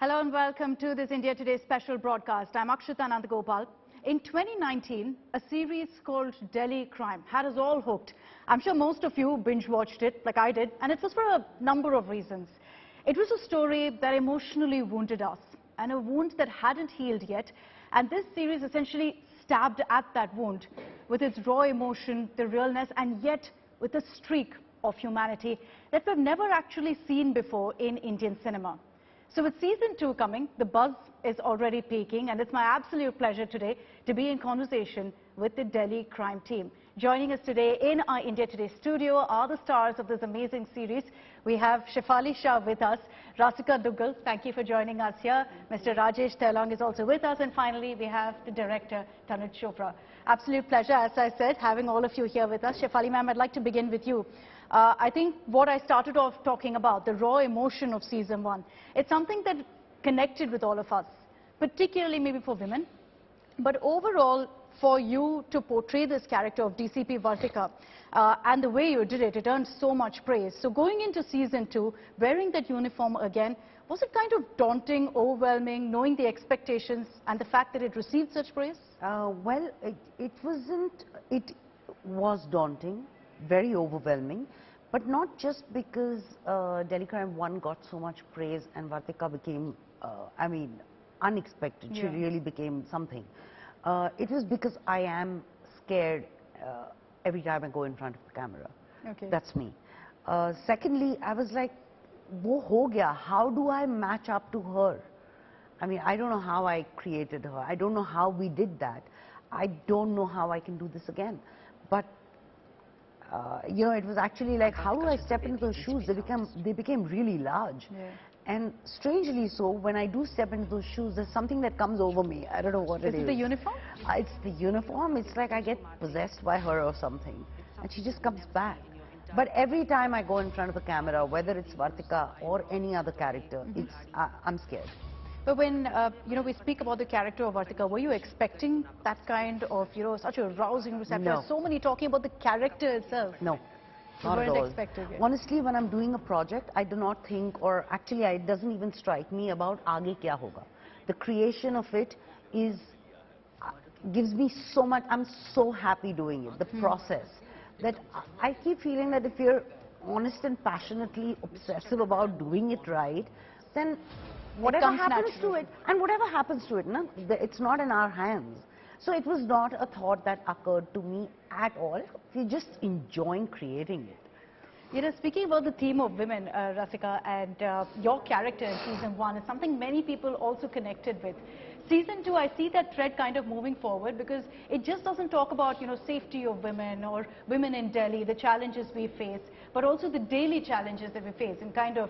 Hello and welcome to this India Today special broadcast. I'm Akshita Nandagopal. In 2019, a series called Delhi Crime had us all hooked. I'm sure most of you binge-watched it like I did, and it was for a number of reasons. It was a story that emotionally wounded us, and a wound that hadn't healed yet. And this series essentially stabbed at that wound with its raw emotion, the realness, and yet with a streak of humanity that we've never actually seen before in Indian cinema. So with season 2 coming, the buzz is already peaking, and it's my absolute pleasure today to be in conversation with the Delhi crime team. Joining us today in our India Today studio are the stars of this amazing series. We have Shefali Shah with us, Rasika Dugal, thank you for joining us here. Mr. Rajesh Tailang is also with us, and finally we have the director, Tanuj Chopra. Absolute pleasure, as I said, having all of you here with us. Shefali ma'am, I'd like to begin with you. I think what I started off talking about, the raw emotion of season 1, it's something that connected with all of us, particularly maybe for women. But overall, for you to portray this character of DCP Vartika and the way you did it, it earned so much praise. So going into season 2, wearing that uniform again, was it kind of daunting, overwhelming, knowing the expectations and the fact that it received such praise? Well, it was daunting, very overwhelming, but not just because Delhi Crime 1 got so much praise and Vartika became, unexpected. Yeah. She really became something. It was because I am scared every time I go in front of the camera. Okay. That's me. Secondly, I was like, wo ho gaya, how do I match up to her? I mean, I don't know how I created her. I don't know how we did that. I don't know how I can do this again. But you know, it was actually like, how do I step into those shoes? They became really large. Yeah. And strangely so, when I do step into those shoes, there's something that comes over me. I don't know what it is. Is it the uniform? It's the uniform. It's like I get possessed by her or something. And she just comes back. But every time I go in front of the camera, whether it's Vartika or any other character, I'm scared. But when, we speak about the character of Vartika, were you expecting that kind of, such a rousing reception? No. So many talking about the character itself. No, not at all. Honestly, when I'm doing a project, I do not think, or actually it doesn't even strike me about aage kya hoga. The creation of it gives me so much, I'm so happy doing it, the process. That I keep feeling that if you're honest and passionately obsessive about doing it right, then whatever happens to it, and whatever happens to it, it's not in our hands. So it was not a thought that occurred to me at all. We're just enjoying creating it. Speaking about the theme of women, Rasika, and your character in season 1 is something many people also connected with. Season 2, I see that thread kind of moving forward because it just doesn't talk about, safety of women or women in Delhi, the challenges we face, but also the daily challenges that we face in kind of,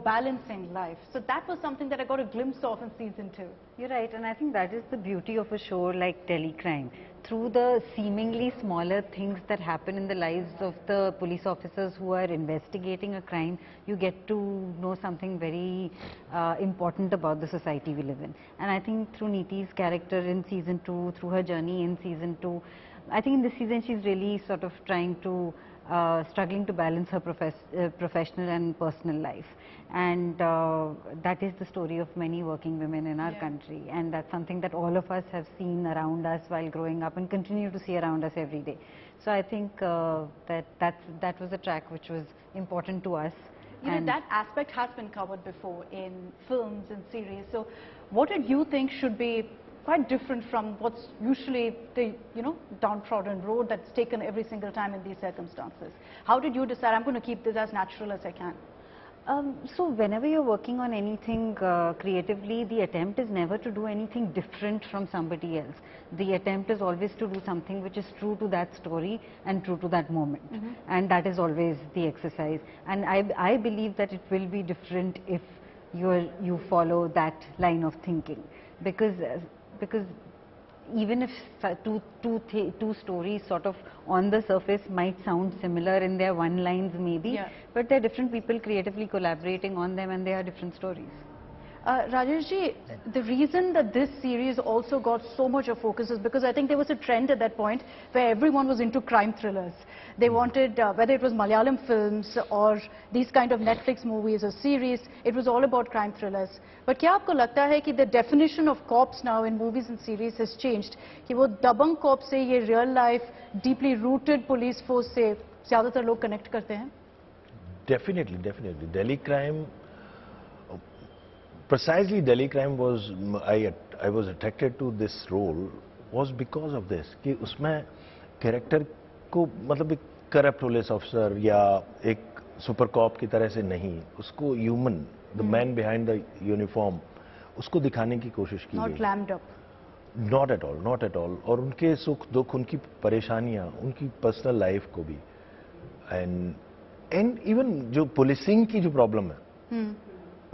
balancing life. So that was something that I got a glimpse of in season 2. You're right, and I think that is the beauty of a show like Delhi Crime. Through the seemingly smaller things that happen in the lives of the police officers who are investigating a crime, you get to know something very important about the society we live in. And I think through Neeti's character in season 2, through her journey in season 2, I think in this season she's really sort of trying to struggling to balance her professional and personal life. And that is the story of many working women in our country. And that's something that all of us have seen around us while growing up and continue to see around us every day. So I think that was a track which was important to us. That aspect has been covered before in films and series. So what did you think should be quite different from what's usually the, downtrodden road that's taken every single time in these circumstances? How did you decide, I'm going to keep this as natural as I can? So whenever you're working on anything creatively, the attempt is never to do anything different from somebody else. The attempt is always to do something which is true to that story and true to that moment. And that is always the exercise. And I believe that it will be different if you follow that line of thinking. Because even if two stories sort of on the surface might sound similar in their one-lines maybe, but they're different people creatively collaborating on them and they are different stories. Rajesh ji, the reason that this series also got so much of focus is because I think there was a trend at that point where everyone was into crime thrillers. They wanted, whether it was Malayalam films or these kind of Netflix movies or series, it was all about crime thrillers. But क्या आपको लगता है कि the definition of cops now in movies and series has changed? कि वो दबंग cop से ये real life, deeply rooted police force से ज़्यादातर लोग connect करते हैं? Definitely, definitely. Delhi crime, precisely Delhi crime was, I was attracted to this role was because of this, कि उसमें character को मतलब एक corrupt police officer या एक super cop की तरह से नहीं, उसको human, the man behind the uniform, उसको दिखाने की कोशिश की Not glammed up. Not at all, not at all. और उनके सुख दुख, उनकी परेशानियाँ, उनकी personal life को भी, and even जो policing की जो problem है,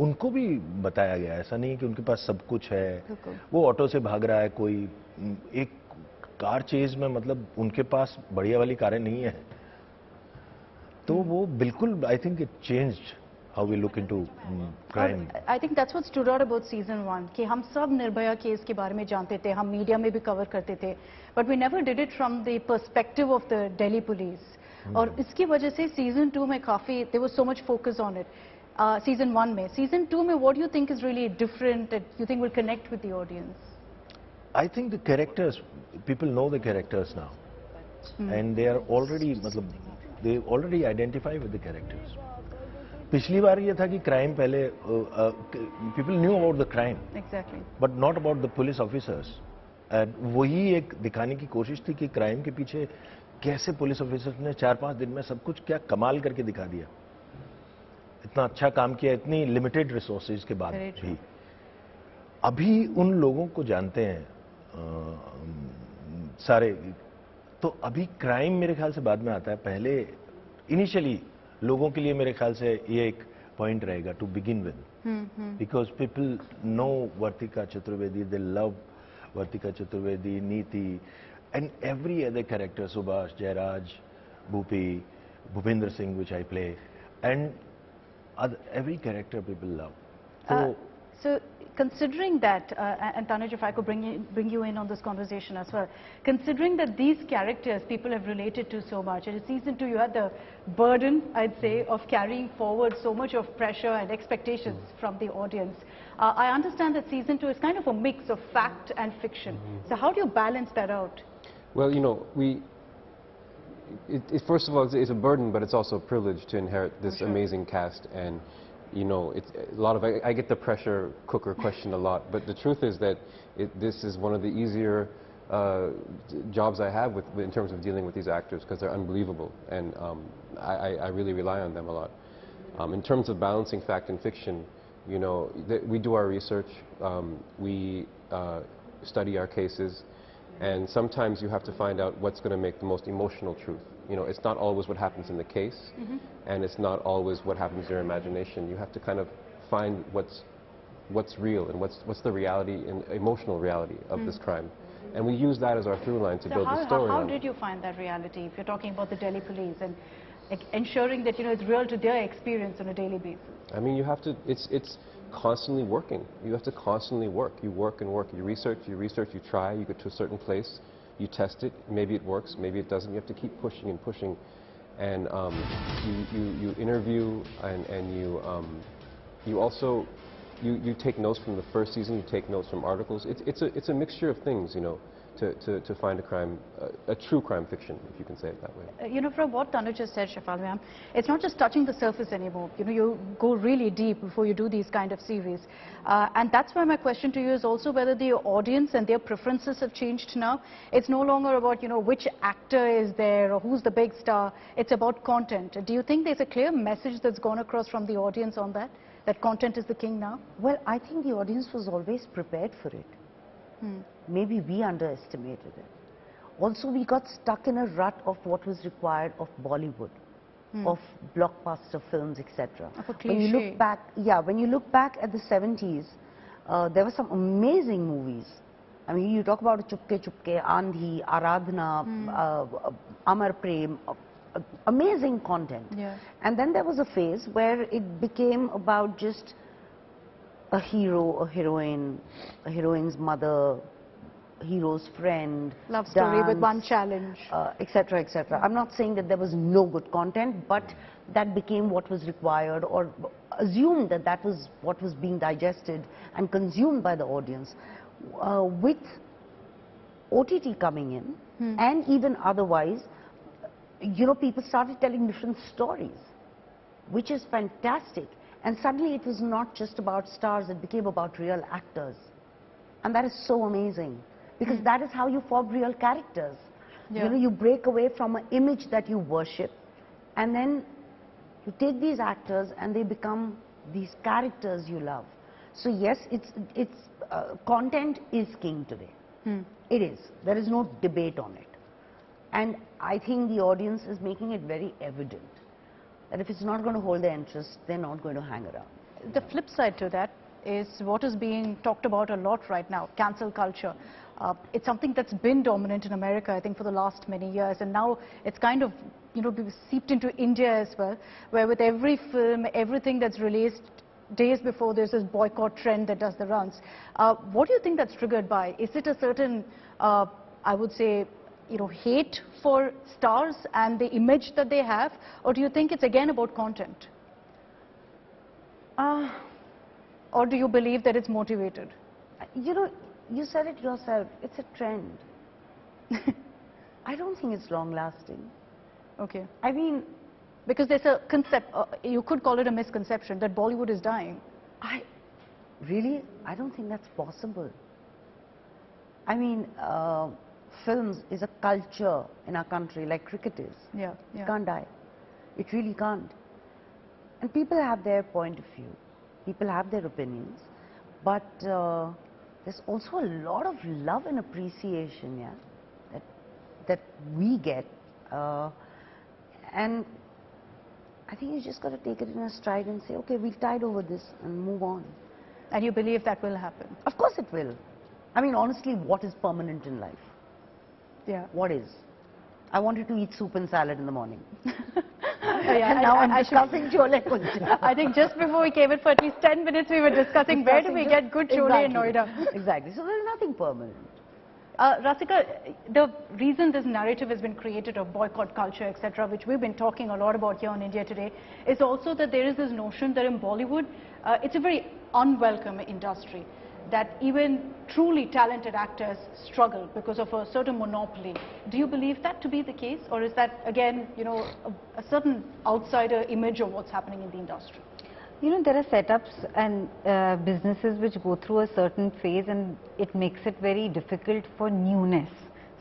उनको भी बताया गया. ऐसा नहीं है कि उनके पास सब कुछ है, वो ऑटो से भाग रहा है, कोई एक कार चेज में, मतलब उनके पास बढ़िया वाली कारें नहीं है. तो वो बिल्कुल, I think it changed how we look into crime. I think that's what stood out about season 1 कि हम सब निर्भया केस के बारे में जानते थे, हम मीडिया में भी कवर करते थे, but we never did it from the perspective of the Delhi police. और इसकी वजह से season 2 में काफी there was so much focus on it. Season 1 में, season 2 में what do you think is really different that you think will connect with the audience? I think the characters, people know the characters now, and they are already, मतलब they already identify with the characters. पिछली बार ये था कि crime पहले, people knew about the crime, exactly, but not about the police officers. And वही एक दिखाने की कोशिश थी कि crime के पीछे कैसे पुलिस ऑफिसर्स ने 4-5 दिन में सब कुछ क्या कमाल करके दिखा दिया, इतना अच्छा काम किया, इतनी लिमिटेड रिसोर्सेज के बाद भी. अभी उन लोगों को जानते हैं सारे, तो अभी क्राइम मेरे ख्याल से बाद में आता है. पहले इनिशियली लोगों के लिए मेरे ख्याल से ये एक पॉइंट रहेगा to begin with, because people know Vartika Chaturvedi, they love Vartika Chaturvedi, Niti, and every other character, Subhash, Jairaj, Bhupi, Bhupinder Singh, which I play, and every character people love. So considering that, and Tanuj, if I could bring you in on this conversation as well, considering that these characters people have related to so much, and in season 2 you had the burden, I'd say, of carrying forward so much of pressure and expectations from the audience. I understand that season 2 is kind of a mix of fact and fiction. So how do you balance that out? Well, you know, first of all, it's a burden, but it's also a privilege to inherit this amazing cast. And, you know, it's a lot of, I get the pressure cooker question a lot, but the truth is that this is one of the easier jobs I have in terms of dealing with these actors, because they're unbelievable, and I really rely on them a lot. In terms of balancing fact and fiction, you know, we do our research, we study our cases, and sometimes you have to find out what's going to make the most emotional truth. You know, it's not always what happens in the case, and it's not always what happens in your imagination. You have to kind of find what's real and what's the reality and emotional reality of this crime. And we use that as our through line to build the story. How did you find that reality, if you're talking about the Delhi police, and ensuring that, you know, it's real to their experience on a daily basis? I mean, you have to, it's constantly working. You have to constantly work. You work and work. You research, you try, you get to a certain place, you test it, maybe it works, maybe it doesn't. You have to keep pushing and pushing. And you interview, and you also, you take notes from the first season, you take notes from articles. It's a mixture of things, you know, to find a crime, a true crime fiction, if you can say it that way. You know, from what Tanuj just said, Shefali ma'am, it's not just touching the surface anymore. You know, you go really deep before you do these kind of series. And that's why my question to you is also whether the audience and their preferences have changed now. It's no longer about, you know, which actor is there or who's the big star. It's about content. Do you think there's a clear message that's gone across from the audience on that? That content is the king now? Well, I think the audience was always prepared for it. Maybe we underestimated it. Also, we got stuck in a rut of what was required of Bollywood, of blockbuster films, etc. When you look back, when you look back at the 70s, there were some amazing movies. I mean, you talk about Chupke Chupke, Andhi, Aradhana, Amar Prem, amazing content. And then there was a phase where it became about just a hero, a heroine, a heroine's mother, hero's friend, love story with dance, one challenge, etc., etc. I'm not saying that there was no good content, but that became what was required, or assumed that that was what was being digested and consumed by the audience. With OTT coming in, and even otherwise, you know, people started telling different stories, which is fantastic. And suddenly it was not just about stars, it became about real actors. And that is so amazing, because that is how you form real characters. Yeah. You know, you break away from an image that you worship, and then you take these actors and they become these characters you love. So yes, content is king today. It is. There is no debate on it. And I think the audience is making it very evident that if it's not going to hold their interest, they're not going to hang around. The flip side to that is what is being talked about a lot right now, cancel culture. It's something that's been dominant in America, I think, for the last many years, and now it's kind of, you know, seeped into India as well, where with every film, everything that's released days before, there's this boycott trend that does the runs. What do you think that's triggered by? Is it a certain, I would say, you know, hate for stars and the image that they have, or do you think it's again about content? Or do you believe that it's motivated? You know, you said it yourself, it's a trend. I don't think it's long lasting. Okay. I mean, because there's a concept, you could call it a misconception, that Bollywood is dying. I don't think that's possible. I mean, films is a culture in our country, like cricket is. Yeah, It can't die. It really can't. And people have their point of view. People have their opinions. But there's also a lot of love and appreciation, yeah, that we get. And I think you just got to take it in a stride and say, okay, we'll tide over this and move on. And you believe that will happen? Of course it will. I mean, honestly, what is permanent in life? Yeah. What is? I wanted to eat soup and salad in the morning. Yeah, and now I'm discussing chole kulcha. I think just before we came in for at least 10 minutes, we were discussing where do we get good chole in Noida. Exactly. So there's nothing permanent. Rasika, the reason this narrative has been created of boycott culture, etc., which we've been talking a lot about here on India Today, is also that there is this notion that in Bollywood, it's a very unwelcome industry, that even truly talented actors struggle because of a certain monopoly. Do you believe that to be the case, or is that again, you know, a certain outsider image of what's happening in the industry? You know, there are setups and businesses which go through a certain phase, and it makes it very difficult for newness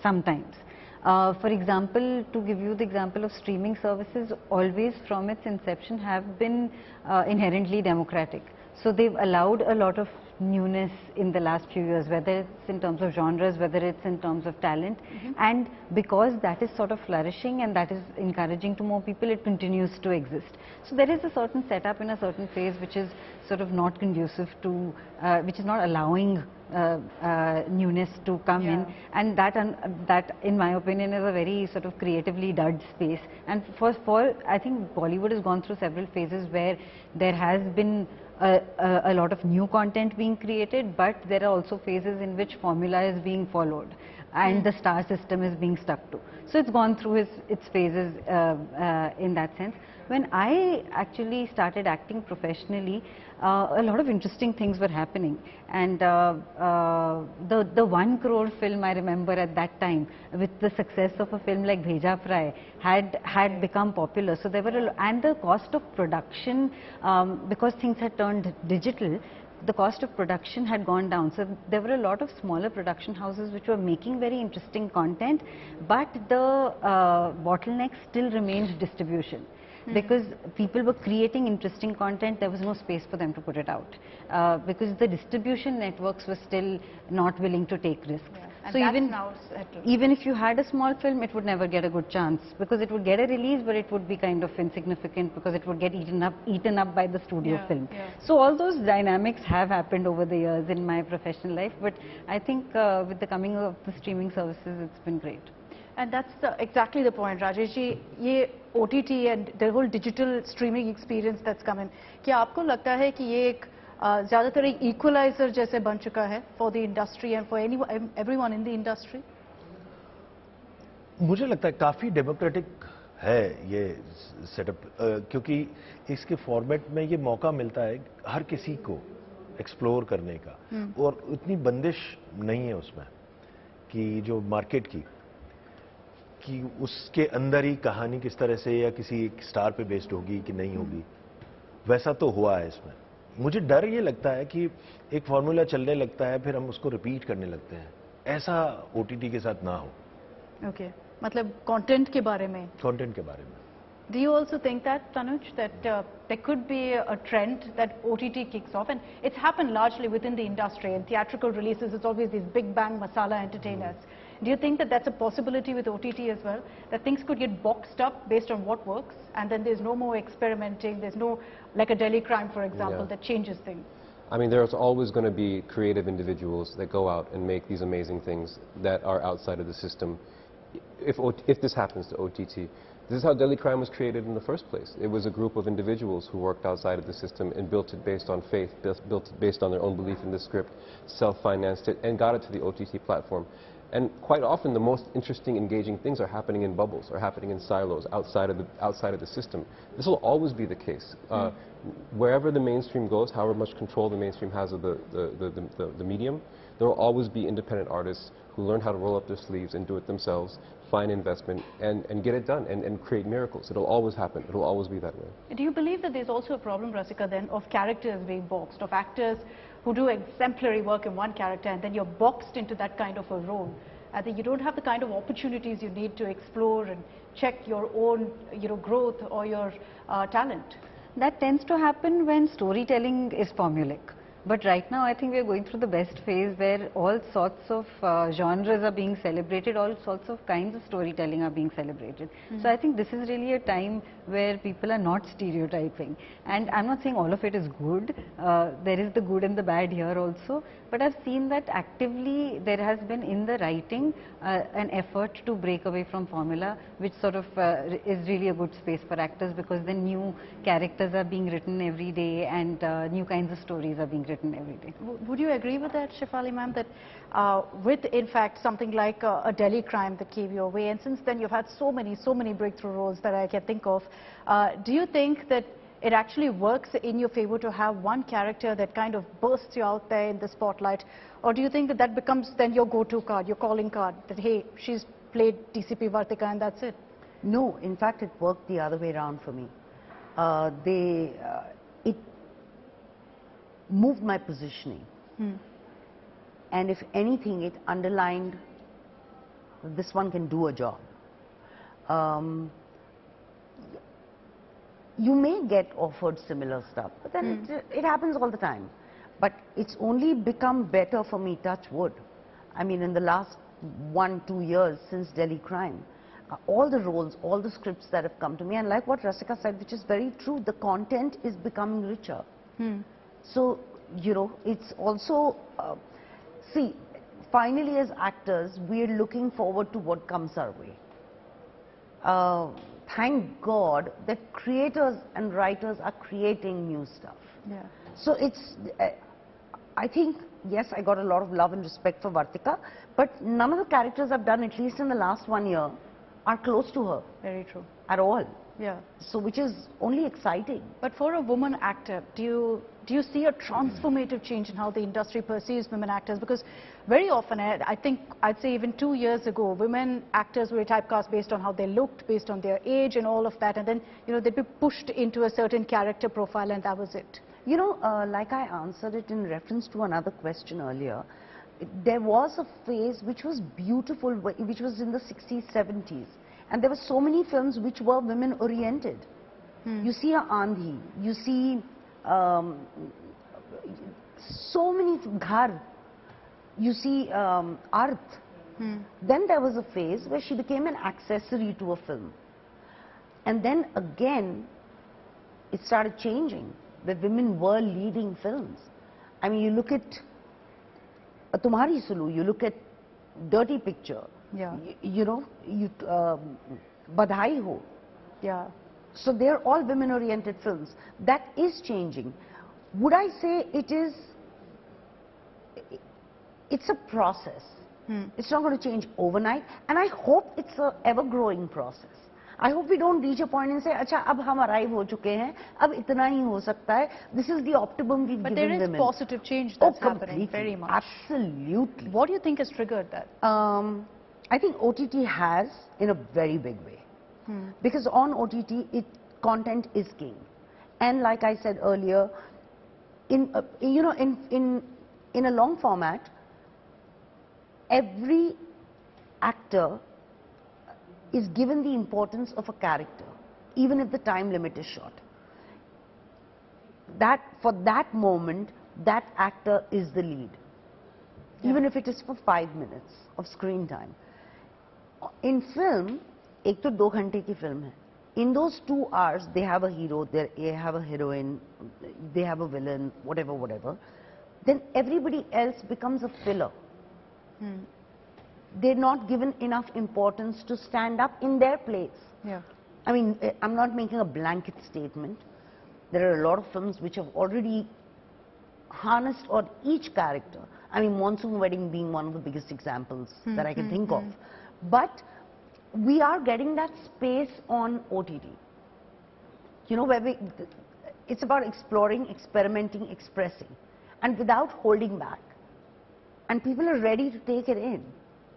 sometimes. For example, to give you the example of streaming services, always from its inception have been inherently democratic. So they've allowed a lot of newness in the last few years, whether it's in terms of genres, whether it's in terms of talent. And because that is sort of flourishing and that is encouraging to more people, it continues to exist. So there is a certain setup in a certain phase which is sort of not conducive to, which is not allowing newness to come in, and that in my opinion is a very sort of creatively dud space. And for I think Bollywood has gone through several phases where there has been a lot of new content being created, but there are also phases in which formula is being followed and the star system is being stuck to. So it's gone through its phases in that sense. When I actually started acting professionally, a lot of interesting things were happening, and the 1 crore film I remember at that time, with the success of a film like Bheja Fry, had become popular. So there were and the cost of production, because things had turned digital, the cost of production had gone down. So there were a lot of smaller production houses which were making very interesting content, but the bottleneck still remained distribution. Because people were creating interesting content, there was no space for them to put it out, because the distribution networks were still not willing to take risks. And so even if you had a small film, it would never get a good chance, because it would get a release, but it would be kind of insignificant because it would get eaten up by the studio film. So all those dynamics have happened over the years in my professional life, but I think with the coming of the streaming services, it's been great. And that's exactly the point, Rajesh ji. ये OTT and the whole digital streaming experience that's come in, क्या आपको लगता है कि ये एक ज़्यादातर एक equalizer जैसे बन चुका है for the industry and for everyone in the industry? मुझे लगता है काफ़ी डेमोक्रेटिक है ये सेटअप, क्योंकि इसके फॉर्मेट में ये मौका मिलता है हर किसी को एक्सप्लोर करने का, और उतनी बंदिश नहीं है उसमें कि जो मार्केट की कि उसके अंदर ही कहानी किस तरह से या किसी एक स्टार पे बेस्ड होगी कि नहीं होगी, वैसा तो हुआ है इसमें। मुझे डर ये लगता है कि एक फॉर्मूला चलने लगता है फिर हम उसको रिपीट करने लगते हैं, ऐसा ओटीटी के साथ ना हो। ओके, मतलब कंटेंट के बारे में? कंटेंट के बारे में। Do you also think that, Tanuj, that there could be a trend that OTT kicks off, and it's happened largely within the industry. In theatrical releases, it's always these big bang masala entertainers. Do you think that that's a possibility with OTT as well, that things could get boxed up based on what works, and then there's no more experimenting, there's no, like a Delhi Crime, for example, that changes things? I mean, there's always going to be creative individuals that go out and make these amazing things that are outside of the system. If this happens to OTT, this is how Delhi Crime was created in the first place. It was a group of individuals who worked outside of the system and built it based on faith, built it based on their own belief in the script, self-financed it, and got it to the OTT platform. And quite often, the most interesting, engaging things are happening in bubbles, or happening in silos outside of the system. This will always be the case. Wherever the mainstream goes, however much control the mainstream has of the medium, there will always be independent artists who learn how to roll up their sleeves and do it themselves, find investment, and get it done, and create miracles. It'll always happen. It'll always be that way. Do you believe that there's also a problem, Rasika, then, of characters being boxed, of actors who do exemplary work in one character, and then you're boxed into that kind of a role? I think you don't have the kind of opportunities you need to explore and check your own, growth or your talent. That tends to happen when storytelling is formulaic. But right now, I think we are going through the best phase where all sorts of genres are being celebrated, all sorts of kinds of storytelling are being celebrated. So I think this is really a time where people are not stereotyping. And I'm not saying all of it is good. There is the good and the bad here also. But I've seen that actively there has been in the writing an effort to break away from formula, which sort of is really a good space for actors, because then new characters are being written every day and new kinds of stories are being written every day. Would you agree with that, Shefali ma'am, that with in fact something like a Delhi Crime that came your way, and since then you've had so many breakthrough roles that I can think of, do you think that it actually works in your favor to have one character that kind of bursts you out there in the spotlight, or do you think that that becomes then your go-to card, your calling card, that hey, she's played DCP Vartika and that's it? No, in fact it worked the other way around for me. It moved my positioning, and if anything it underlined this one can do a job. You may get offered similar stuff, but then it happens all the time. But it's only become better for me, touch wood. I mean, in the last 1-2 years since Delhi Crime, all the roles, all the scripts that have come to me, and like what Rasika said, which is very true, the content is becoming richer. So, it's also, see, finally as actors, we're looking forward to what comes our way. Thank God that creators and writers are creating new stuff. Yeah. So it's, I think, yes, I got a lot of love and respect for Vartika, but none of the characters I've done, at least in the last 1 year, are close to her. Very true. At all. Yeah. So which is only exciting. But for a woman actor, do you see a transformative change in how the industry perceives women actors? Because very often, I think, I'd say even 2 years ago, women actors were typecast based on how they looked, based on their age and all of that, and then, they'd be pushed into a certain character profile and that was it. Like I answered it in reference to another question earlier, there was a phase which was beautiful, which was in the 60s, 70s. And there were so many films which were women oriented. You see Andhi, you see so many, Ghar, you see Arth. Then there was a phase where she became an accessory to a film. And then again, it started changing, where women were leading films. I mean, you look at Tumhari Sulu, you look at Dirty Picture. Yeah. Badhai Ho. Yeah. So they're all women-oriented films. That is changing. would I say it's a process. It's not going to change overnight, and I hope it's a ever-growing process. I hope we don't reach a point and say, "Acha, ab hum arrive ho chuke hain, ab itna hi ho sakta hai." This is the optimum we've given women. But there is positive change that's happening very much. Absolutely. What do you think has triggered that? I think OTT has in a very big way, because on OTT, content is king, and like I said earlier, in a long format, every actor is given the importance of a character, even if the time limit is short. For that moment, that actor is the lead, even if it is for 5 minutes of screen time. In film, एक तो 2 घंटे की film है. In those 2 hours, they have a hero, they have a heroine, they have a villain, whatever. Then everybody else becomes a filler. They're not given enough importance to stand up in their place. Yeah. I mean, I'm not making a blanket statement. There are a lot of films which have already harnessed on each character. I mean, Monsoon Wedding being one of the biggest examples that I can think of. But we are getting that space on OTT. You know, where it's about exploring, experimenting, expressing, and without holding back. And people are ready to take it in.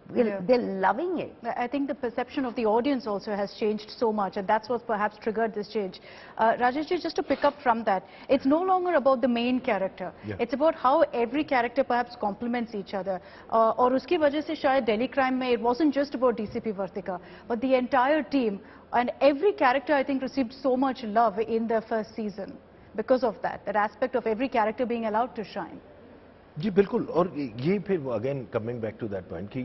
They're loving it. I think the perception of the audience also has changed so much, and that's what perhaps triggered this change. Rajesh ji, just to pick up from that, it's no longer about the main character. It's about how every character perhaps complements each other. और उसकी वजह से शायद Delhi Crime में it wasn't just about DCP Vartika, but the entire team, and every character I think received so much love in the first season because of that aspect of every character being allowed to shine. जी बिल्कुल, और ये फिर again coming back to that point कि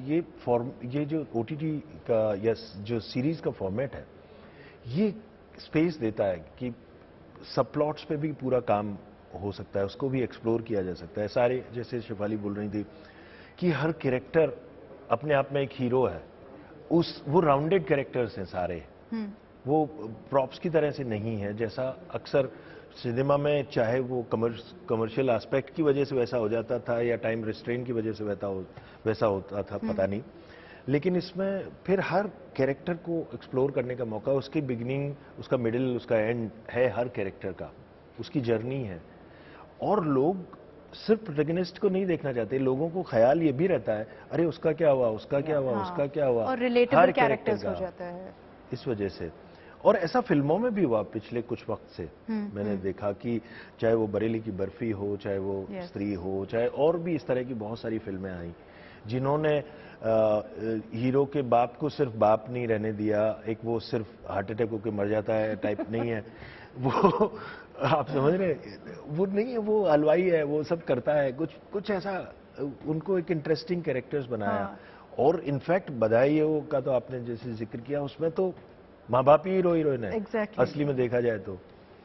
ये जो OTT का या जो सीरीज का फॉर्मेट है, ये स्पेस देता है कि सब प्लॉट्स पे भी पूरा काम हो सकता है, उसको भी एक्सप्लोर किया जा सकता है. सारे, जैसे शेफाली बोल रही थी कि हर कैरेक्टर अपने आप में एक हीरो है, वो राउंडेड कैरेक्टर्स हैं सारे, वो प्रॉप्स की तरह से नहीं है जैसा अक्सर सिनेमा में, चाहे वो कमर्शियल एस्पेक्ट की वजह से वैसा हो जाता था या टाइम रिस्ट्रेन की वजह से वैसा होता था, पता नहीं. लेकिन इसमें फिर हर कैरेक्टर को एक्सप्लोर करने का मौका, उसकी बिगिनिंग, उसका मिडिल, उसका एंड है हर कैरेक्टर का, उसकी जर्नी है. और लोग सिर्फ प्रोटैगनिस्ट को नहीं देखना चाहते, लोगों को ख्याल ये भी रहता है, अरे उसका क्या हुआ, उसका क्या हुआ, उसका क्या हुआ, और रिलेटेबल कैरेक्टर्स हो जाता है इस वजह से. और ऐसा फिल्मों में भी हुआ पिछले कुछ वक्त से. मैंने देखा कि चाहे वो बरेली की बर्फी हो, चाहे वो स्त्री हो, चाहे और भी इस तरह की बहुत सारी फिल्में आई जिन्होंने हीरो के बाप को सिर्फ बाप नहीं रहने दिया, एक वो सिर्फ हार्ट अटैक होकर मर जाता है टाइप नहीं है, वो आप समझ रहे, वो नहीं है, वो हलवाई है, वो सब करता है, कुछ ऐसा उनको एक इंटरेस्टिंग कैरेक्टर्स बनाया. और इनफैक्ट बधाइयों का तो आपने जैसे जिक्र किया, उसमें तो माँ बाप ही हीरोइन है. Exactly. असली में देखा जाए तो.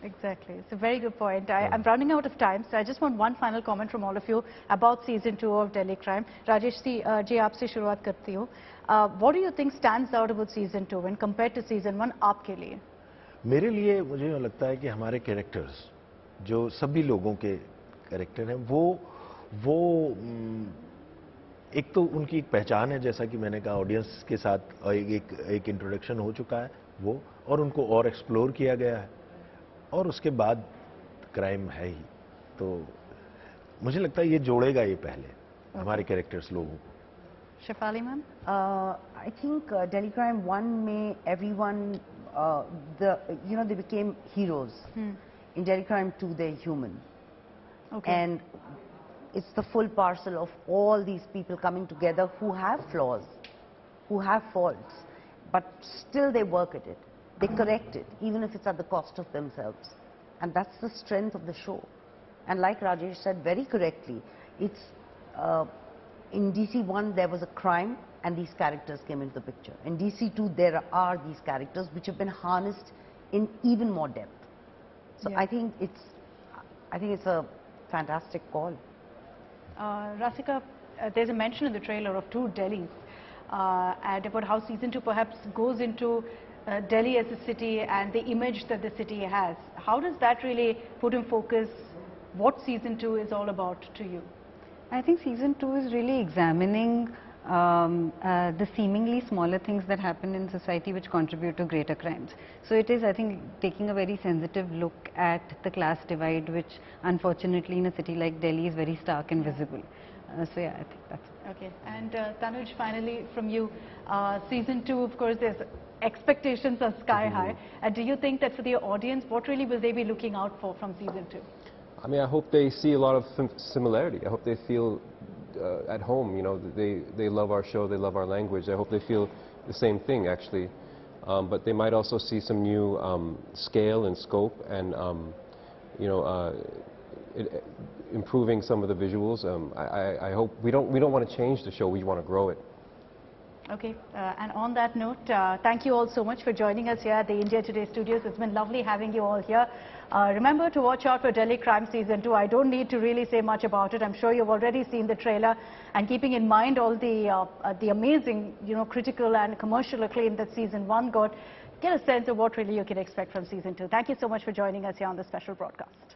Exactly. It's a very good point. I'm running out of time, so I just want one final comment from all of you about season 2 of Delhi Crime. Rajesh ji, आपसे शुरुआत करती हूँ. What do you think stands out about season 2 when compared to season 1 आपके लिए? मेरे लिए मुझे लगता है कि हमारे कैरेक्टर्स, जो सभी लोगों के कैरेक्टर हैं, वो एक तो उनकी एक पहचान है, जैसा कि मैंने कहा, ऑडियंस के साथ एक इंट्रोडक्शन हो चुका है वो, और उनको और एक्सप्लोर किया गया है, और उसके बाद क्राइम है ही. तो मुझे लगता है ये जोड़ेगा ये पहले हमारे कैरेक्टर्स लोगों को. Shefali ma'am? I think Delhi Crime 1 में everyone, they became heroes. In Delhi Crime 2 they're human. Okay. And it's the full parcel of all these people coming together who have flaws, who have faults, but still they work at it. They correct it, even if it's at the cost of themselves. And that's the strength of the show. And like Rajesh said very correctly, it's in DC1 there was a crime and these characters came into the picture. In DC2 there are these characters which have been harnessed in even more depth. So I think it's a fantastic call. Rasika, there's a mention in the trailer of 2 Delhis and about how season 2 perhaps goes into Delhi as a city and the image that the city has. How does that really put in focus what season 2 is all about to you? I think season 2 is really examining the seemingly smaller things that happen in society which contribute to greater crimes. So it is, I think, taking a very sensitive look at the class divide, which unfortunately in a city like Delhi is very stark and visible. So yeah, I think that's it. Okay. And Tanuj, finally from you, season 2, of course, there's expectations are sky high. And do you think that for the audience, what really will they be looking out for from season 2? I mean, I hope they see a lot of similarity. I hope they feel at home, you know, they love our show, they love our language. I hope they feel the same thing, actually. But they might also see some new scale and scope and, you know, improving some of the visuals. I hope we don't want to change the show, we want to grow it. Okay, and on that note, thank you all so much for joining us here at the India Today studios. It's been lovely having you all here. Remember to watch out for Delhi Crime Season 2. I don't need to really say much about it. I'm sure you've already seen the trailer, and keeping in mind all the amazing, you know, critical and commercial acclaim that Season 1 got, get a sense of what really you can expect from Season 2. Thank you so much for joining us here on this special broadcast.